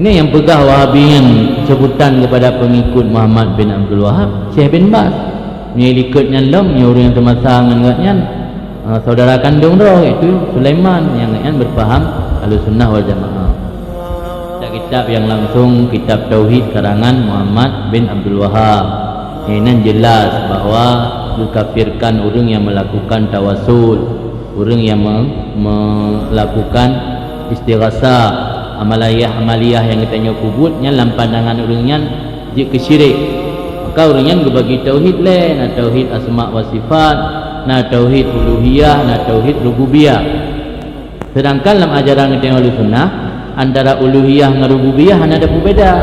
Ini yang pegah Wahabian sebutan kepada pengikut Muhammad bin Abdul Wahab, Syekh bin Baz. Ni likutnya lom, ni orang yang termasang dengan saudara kandung dia iaitu Sulaiman yang berfaham Ahlussunnah wal Jamaah. Kitab yang langsung kitab tauhid karangan Muhammad bin Abdul Wahab. Ini jelas bahawa dikafirkan orang yang melakukan tawasul, orang yang melakukan istighatsah, amaliyah yang kita kubutnya dalam pandangan orangnya dia kesyirik. Maka orangnya bagi tauhid lain, tauhid asma wa sifat, tauhid uluhiyah, tauhid rububiyah. Sedangkan dalam ajaran kita Ahlussunnah antara uluhiyah dengan rububiyah ada berbeza.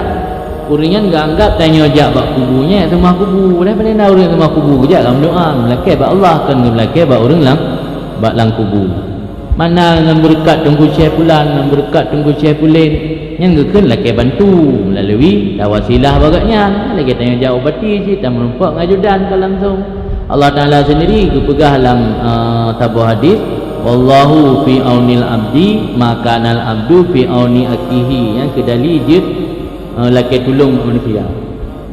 Orangnya enggak anggap tanya jak bab kubunya semua kubu. Dah pandai tahu orang semua kubu je dalam doa, melakeh bab Allah kan melakeh bab orang lang kubu. Mana dengan berkat tunggu Syekh Fulan, dengan berkat tunggu Syekh Fulin, yang gekan laki bantu melalui tawasilah bagaknya. Lagi tanya jauh bati je, tak merumpak ngajudan ke langsung. Allah Ta'ala sendiri kepegah dalam tabuh hadis, wallahu fi aunil abdi maka anal abdu fi auni akihi, yang kedali je laki tolong manusia.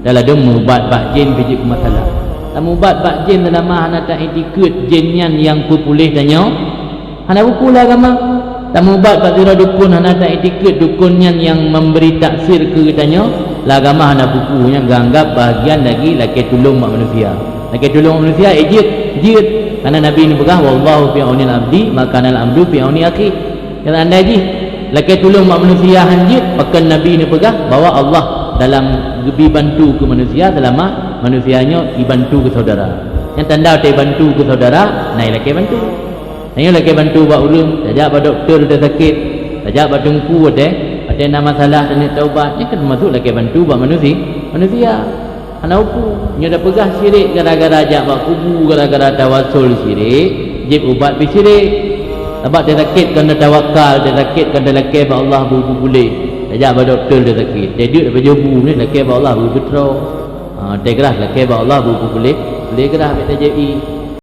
Dalam dia mubat bak jin biji masalah. Tak mubat bak jin dalam mana tak etikut jinnya yang populeh tanya. Hana buku lah agama. Tak mubat pak zira dukun, hana tak etikut dukunnya yang memberi taksir ke katanya. Lah agama hana bukunya ganggap bahagian lagi laki tolong mak manusia. Laki tolong manusia jid. Karena Nabi ni berkata wallahu fi aunil abdi maka anal abdu fi auni akhi. Kata anda ji laki tolong mak manusia hanjid, maka Nabi ni berkata bahawa Allah dalam dibantu ke manusia dalam manusianya dibantu ke saudara. Yang tanda dibantu ke saudara, naik laki bantu. Tanya lagi bantu buat urung, tajak buat doktor dah sakit, tajak buat tungku ada masalah dan taubat. Yang kan masuk lagi bantu buat manusia. Ana upu, nya dah pegah syirik gara-gara ajak buat kubu, gara-gara tawasul syirik, jib ubat bi syirik. Sebab dia sakit kena tawakal, dia sakit kena laki buat Allah boleh. Tajak buat doktor dah sakit. Jadi dah berjobu ni laki buat Allah betul. Dia gerah laki buat Allah boleh gerah tak jadi.